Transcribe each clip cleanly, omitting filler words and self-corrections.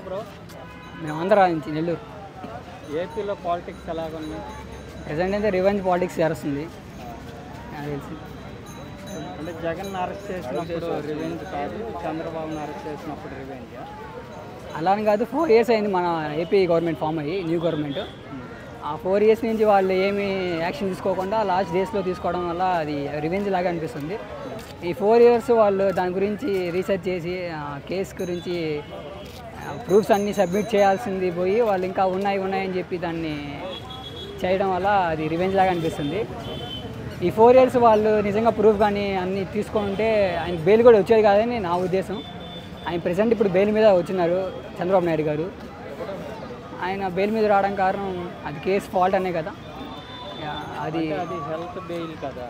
Bro మేము ఆంధ్ర నుంచి నెల్లూరు. ఏపీలో పాలిటిక్స్ ఎలాగున్నాయి? ప్రజెంట్ అయితే రివెంజ్ పాలిటిక్స్ జరుగుతుంది నాకు తెలిసి. అంటే జగన్ అరెస్ట్ చేసినప్పుడు రివెంజ్ కాదు, చంద్రబాబుని అరెస్ట్ చేసినప్పుడు రివెంజ్. అలా అని కాదు, 4 years అయింది మన ఏపీ గవర్నమెంట్ ఫామ్ అయ్యి, న్యూ గవర్నమెంట్. ఆ 4 years నుంచి వాళ్ళు ఏమీ యాక్షన్ తీసుకోకుండా లాస్ట్ డేస్లో తీసుకోవడం వల్ల అది రివెంజ్ లాగా అనిపిస్తుంది. ఈ 4 years వాళ్ళు దాని గురించి రీసెర్చ్ చేసి కేసు గురించి ప్రూఫ్స్ అన్నీ సబ్మిట్ చేయాల్సింది పోయి వాళ్ళు ఇంకా ఉన్నాయని చెప్పి దాన్ని చేయడం వల్ల అది రివెంజ్ లాగా అనిపిస్తుంది. ఈ 4 years వాళ్ళు నిజంగా ప్రూఫ్ కానీ అన్నీ తీసుకుంటే ఆయన బెయిల్ కూడా వచ్చేది కాదని నా ఉద్దేశం. ఆయన ప్రెసెంట్ ఇప్పుడు బెయిల్ మీద వచ్చినారు చంద్రబాబు నాయుడు గారు. ఆయన బెయిల్ మీద రావడం కారణం అది కేసు ఫాల్ట్ అనే కదా. అది హెల్త్ బెయిల్ కదా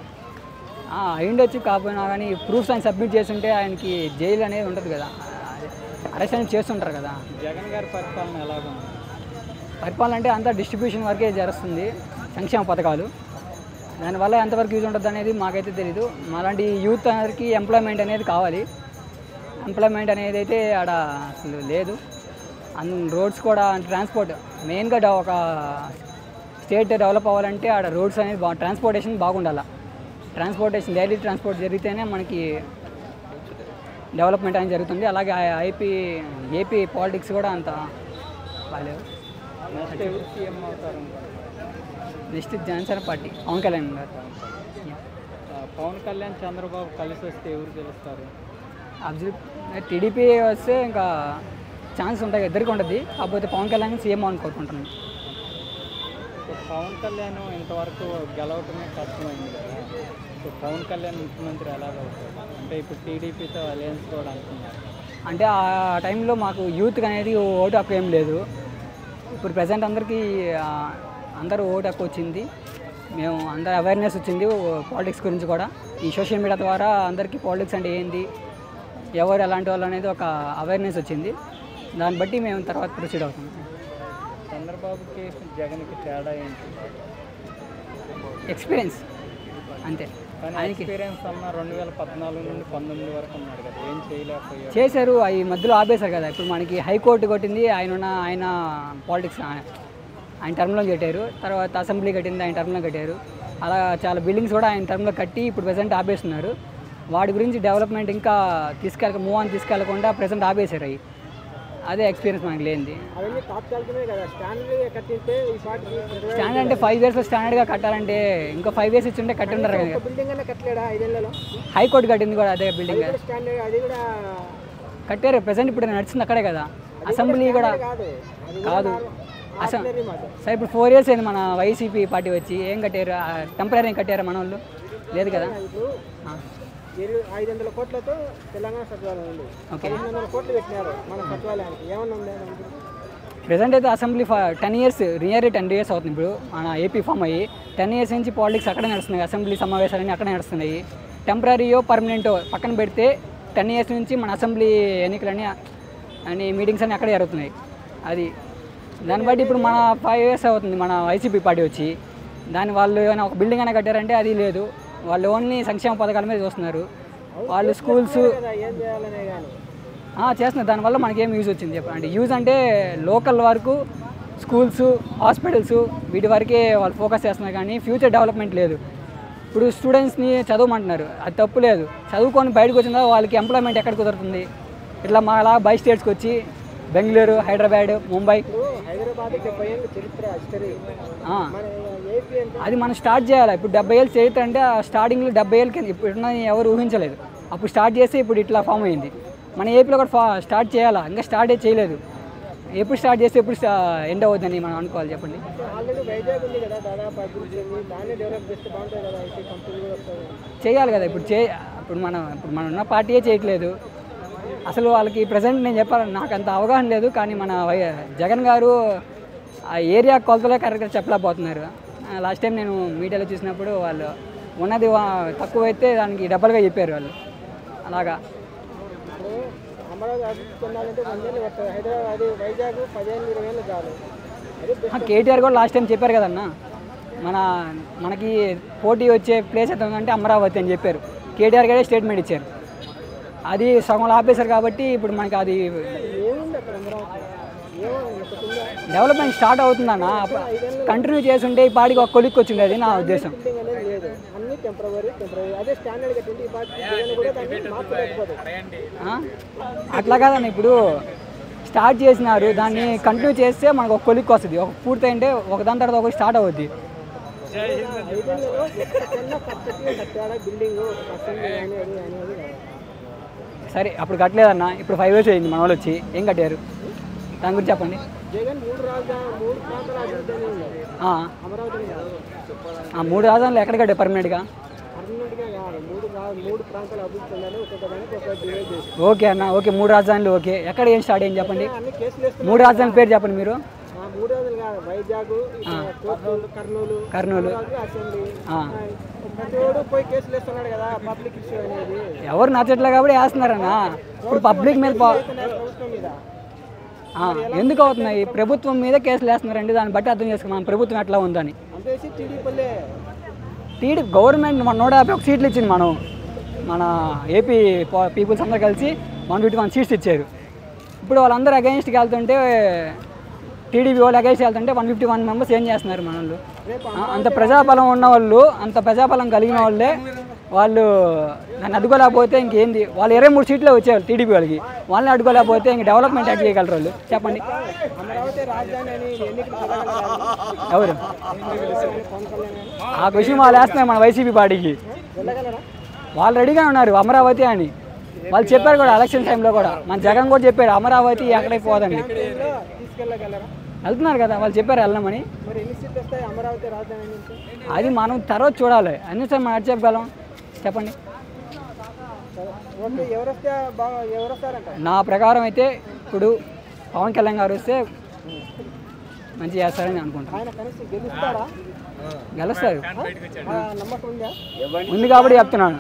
అయ్యుండొచ్చు, కాకపోయినా కానీ ప్రూఫ్స్ ఆయన సబ్మిట్ చేస్తుంటే ఆయనకి జైలు అనేది ఉంటుంది కదా, అరెస్ట్ అనేది చేస్తుంటారు కదా. జగన్ గారి పరిపాలన ఎలాగుంది? పరిపాలన అంటే అంతా డిస్ట్రిబ్యూషన్ వరకే జరుగుతుంది, సంక్షేమ పథకాలు. దానివల్ల ఎంతవరకు యూజ్ ఉంటుంది అనేది మాకైతే తెలీదు. మాలాంటి యూత్ అందరికీ ఎంప్లాయ్మెంట్ అనేది కావాలి. ఎంప్లాయ్మెంట్ అనేది అయితే ఆడ అసలు లేదు. రోడ్స్ కూడా ట్రాన్స్పోర్ట్ మెయిన్గా ఒక స్టేట్ డెవలప్ అవ్వాలంటే ఆడ రోడ్స్ అనేది ట్రాన్స్పోర్టేషన్ బాగుండాలి. ట్రాన్స్పోర్టేషన్ డైలీ ట్రాన్స్పోర్ట్ జరిగితేనే మనకి డెవలప్మెంట్ అనేది జరుగుతుంది. అలాగే ఏపీ పాలిటిక్స్ కూడా అంత బాగాలేవు. నెక్స్ట్ ఎవరు సీఎం అవుతారు? నెక్స్ట్ జనసేన పార్టీ, పవన్ కళ్యాణ్ గారు. పవన్ కళ్యాణ్ చంద్రబాబు కలిసి వస్తే ఎవరు గెలుస్తారు? టీడీపీ వస్తే ఇంకా ఛాన్స్ ఉంటాయి, ఇద్దరికి ఉంటుంది. కాకపోతే పవన్ కళ్యాణ్ సీఎం అని కోరుకుంటున్నాను. పవన్ కళ్యాణ్ ఇంతవరకు గెలవటమే కష్టమైంది కదా, సో పవన్ కళ్యాణ్ ముఖ్యమంత్రి ఎలాగవుతారు? అంటే ఇప్పుడు టీడీపీతో అలయన్స్ కూడా అంటున్నారు. అంటే ఆ టైంలో మాకు యూత్కి అనేది ఓటు హక్కు ఏం లేదు. ఇప్పుడు ప్రజెంట్ అందరూ ఓటు హక్కు వచ్చింది. మేము అందరూ అవేర్నెస్ వచ్చింది పాలిటిక్స్ గురించి కూడా. ఈ సోషల్ మీడియా ద్వారా అందరికీ పాలిటిక్స్ అంటే ఏంటి, ఎవరు ఎలాంటి వాళ్ళు అనేది ఒక అవేర్నెస్ వచ్చింది. దాన్ని బట్టి మేము తర్వాత ప్రొసీడ్ అవుతాం. చంద్రబాబుకి జగన్కి తేడా ఏంటి? ఎక్స్పీరియన్స్ అంతే. కానీ ఎక్స్పీరియన్స్ అన్న 2014 నుండి 19 వరకు ఉన్నాడు కదా, ఏం చేయలేకపోయారు. చేశారు, అవి మధ్యలో ఆపేశారు కదా. ఇప్పుడు మనకి హైకోర్టు కొట్టింది, ఆయన పాలిటిక్స్ ఆయన టర్మ్లో కట్టారు. తర్వాత అసెంబ్లీ కట్టింది, ఆయన టర్మ్లో కట్టారు. అలా చాలా బిల్డింగ్స్ కూడా ఆయన టర్మ్లో కట్టి ఇప్పుడు ప్రెసెంట్ ఆపేస్తున్నారు. వాటి గురించి డెవలప్మెంట్ ఇంకా మూవ్ ఆన్ తీసుకెళ్లకుండా ప్రెసెంట్ ఆపేశారు. అవి అదే ఎక్స్పీరియన్స్ మనకి లేనిది. స్టాండర్డ్ అంటే 5 yearsలో స్టాండర్డ్గా కట్టాలంటే ఇంకో 5 years ఇచ్చి ఉంటే కట్టి ఉంటారు కదా. హైకోర్టు కట్టింది కూడా అదే బిల్డింగ్ కట్టారు. ప్రెసెంట్ ఇప్పుడు నడిచింది అక్కడే కదా. అసెంబ్లీ కూడా కాదు. సరే ఇప్పుడు 4 years అయింది మన వైసీపీ పార్టీ వచ్చి. ఏం కట్టారు? టెంపరీ కట్టారా మన వాళ్ళు? లేదు కదా. 500 కోట్లతో తెలంగాణ సచివాలయం ఉంది. 1500 కోట్లు పెట్టినారు మన సచివాలయానికి. ఏమన్నా ఉంది? ప్రెసెంట్ అయితే అసెంబ్లీ 10 years, నియర్లీ 10 years అవుతుంది ఇప్పుడు మన ఏపీ ఫామ్ అయ్యి. 10 years నుంచి పాలిటిక్స్ అక్కడే నడుస్తున్నాయి. అసెంబ్లీ సమావేశాలన్నీ అక్కడే నడుస్తున్నాయి. టెంపరీయో పర్మనెంటో పక్కన పెడితే 10 years నుంచి మన అసెంబ్లీ ఎన్నికలని మీటింగ్స్ అన్నీ అక్కడే జరుగుతున్నాయి. అది దాన్ని బట్టి ఇప్పుడు మన 5 years అవుతుంది మన వైసీపీ పార్టీ వచ్చి. వాళ్ళు ఏమైనా ఒక బిల్డింగ్ అయినా కట్టారంటే అది లేదు. వాళ్ళు ఓన్లీ సంక్షేమ పథకాల మీద చూస్తున్నారు. వాళ్ళు స్కూల్స్ చేస్తున్నారు. దానివల్ల మనకేం యూజ్ వచ్చింది చెప్పండి? యూజ్ అంటే లోకల్ వరకు స్కూల్స్, హాస్పిటల్స్ వీటి వరకే వాళ్ళు ఫోకస్ చేస్తున్నారు, కానీ ఫ్యూచర్ డెవలప్మెంట్ లేదు. ఇప్పుడు స్టూడెంట్స్ని చదవమంటున్నారు, అది తప్పు లేదు. చదువుకొని బయటకు వచ్చిన వాళ్ళకి ఎంప్లాయ్మెంట్ ఎక్కడ కుదురుతుంది? ఇట్లా మాలా బై స్టేట్స్కి వచ్చి బెంగళూరు, హైదరాబాద్, ముంబై, అది మనం స్టార్ట్ చేయాలి. ఇప్పుడు 70 ఏళ్ళు చరిత్ర అంటే ఆ స్టార్టింగ్లో 70 ఏళ్ళకి ఇప్పుడున్న ఎవరు ఊహించలేదు. అప్పుడు స్టార్ట్ చేస్తే ఇప్పుడు ఇట్లా ఫామ్ అయింది. మన ఏపీలో కూడా స్టార్ట్ చేయాలా, ఇంకా స్టార్ట్ చేయలేదు. ఎప్పుడు స్టార్ట్ చేస్తే ఎప్పుడు ఎండ్ అవుతుందని మనం అనుకోవాలి చెప్పండి. చేయాలి కదా. ఇప్పుడు మనం ఉన్న పార్టీయే చేయట్లేదు. అసలు వాళ్ళకి ప్రజెంట్ నేను చెప్పాలి, నాకు అంత అవగాహన లేదు. కానీ మన జగన్ గారు ఆ ఏరియా కొలతలే కరెక్ట్గా చెప్పలేకపోతున్నారు. లాస్ట్ టైం నేను మీడియాలో చూసినప్పుడు వాళ్ళు ఉన్నది తక్కువైతే దానికి డబ్బులుగా చెప్పారు వాళ్ళు. అలాగా కేటీఆర్ కూడా లాస్ట్ టైం చెప్పారు కదన్న, మనకి పోటీ వచ్చే ప్లేస్ ఎంత ఉందంటే అమరావతి అని చెప్పారు. కేటీఆర్ గారే స్టేట్మెంట్ ఇచ్చారు. అది సగంలో ఆపేశారు కాబట్టి ఇప్పుడు మనకి అది ఏముంది అక్కడ అమరావతి? ఏముంది ఒకటి ఉందా? డెవలప్మెంట్ స్టార్ట్ అవుతుందన్న కంటిన్యూ చేస్తుంటే ఈ పాటికి ఒక కొలిక్కి వచ్చింది అది నా ఉద్దేశం. బిల్డింగ్ అనేది లేదు, అన్ని టెంపరవరీ. అదే స్టాండర్డ్ కట్టింది ఈ పార్టీ జగన్ కూడా దాన్ని మార్చలేకపోతుంది. అట్లా కాదన్న, ఇప్పుడు స్టార్ట్ చేసినారు, దాన్ని కంటిన్యూ చేస్తే మనకు ఒక కొలిక్కి వస్తుంది. ఒక పూర్తయింటే ఒక దాని తర్వాత ఒకటి స్టార్ట్ అవుద్ది. 5 ఏళ్ళలో ఎక్కడికైనా పర్ఫెక్ట్గా కట్టాడా బిల్డింగ్ అసెంబ్లీ అనేది సరే అప్పుడు కట్టలేదన్న, ఇప్పుడు 5 years అయింది మన వాళ్ళు వచ్చి. ఏం కట్టారు దాని గురించి చెప్పండి. జగన్ 3 ప్రాంతాల అభివృద్ధి అనేది ఉంది. అమరావతి కాదు, 3 రాజధానులు ఎక్కడ కట్టారు పర్మనెంట్గా? పర్మనెంట్గా కాదు, 3 ప్రాంతాల అభివృద్ధి ఉండాలి. ఒక్కొక్క దానికి ఒక్కొక్క డివైడ్ చేసి. ఓకే అన్న, ఓకే 3 రాజధానులు ఓకే. ఎక్కడ ఏం స్టార్ట్ అయింది చెప్పండి. అన్ని కేసులు వేస్తున్నారు. 3 రాజధానుల పేరు చెప్పండి మీరు. 3 రోజులు కాదు, వైజాగ్, కర్నూలు, అసెంబ్లీ. ప్రతివాడు పోయి కేసులు వేస్తున్నాడు కదా, పబ్లిక్ ఇష్యూ అనేది. ఎవరు నచ్చట్లే కాబట్టి వేస్తున్నారన్న. ఇప్పుడు పబ్లిక్ మీద ప్రభుత్వం మీద ఎందుకు అవుతున్నాయి? ప్రభుత్వం మీద కేసులు వేస్తున్నారండి. దాన్ని బట్టి అర్థం చేసుకున్నాం ప్రభుత్వం ఎట్లా ఉందని. అంతేసి టీడీపీలే గవర్నమెంట్ మన 151 సీట్లు ఇచ్చింది. మన ఏపీ పీపుల్స్ అందరూ కలిసి 151 సీట్స్ ఇచ్చారు. ఇప్పుడు వాళ్ళందరూ అగైన్స్ట్కి వెళ్తుంటే, టీడీపీ వాళ్ళు అగైన్స్ వెళ్తుంటే 151 మెంబర్స్ ఏం చేస్తున్నారు మన వాళ్ళు? అంత ప్రజాబలం ఉన్న వాళ్ళు, అంత ప్రజాబలం కలిగిన వాళ్ళే వాళ్ళు దాన్ని అడ్డుకోలేకపోతే ఇంకేంది? వాళ్ళు 23 సీట్లే వచ్చేవాళ్ళు టీడీపీ వాళ్ళకి. వాళ్ళని అడ్డుకోలేకపోతే ఇంక డెవలప్మెంట్ యాక్ట్ చేయగలరు వాళ్ళు? చెప్పండి. అమరావతి రాజధాని అని ఎన్నికలు ఎవరు ఆ క్వశ్చన్ వాళ్ళు వేస్తున్నారు మన వైసీపీ పార్టీకి. వెళ్ళగలరా? వాళ్ళు రెడీగా ఉన్నారు అమరావతి అని. వాళ్ళు చెప్పారు కూడా ఎలక్షన్ టైంలో కూడా. మన జగన్ కూడా చెప్పారు అమరావతి ఎక్కడికి పోదండి. తీసుకెళ్ళగలరా? వెళ్తున్నారు కదా, వాళ్ళు చెప్పారు వెళ్ళమని. మరి ఎన్ని సీట్లు వస్తాయి అమరావతి రాజధాని నుంచి? అది మనం తర్వాత చూడాలి. అన్నిసారి మనం అటు చెప్పగలం చెప్పండి. ఓకే, ఎవరు వస్తారంట? నా ప్రకారం అయితే ఇప్పుడు పవన్ కళ్యాణ్ గారు వస్తే మంచి చేస్తారని అనుకుంటాను. ఆయన కనీసం గెలుస్తారా? గెలుస్తారు నమ్మకం ఉందా? ఉంది కాబట్టి చెప్తున్నాను.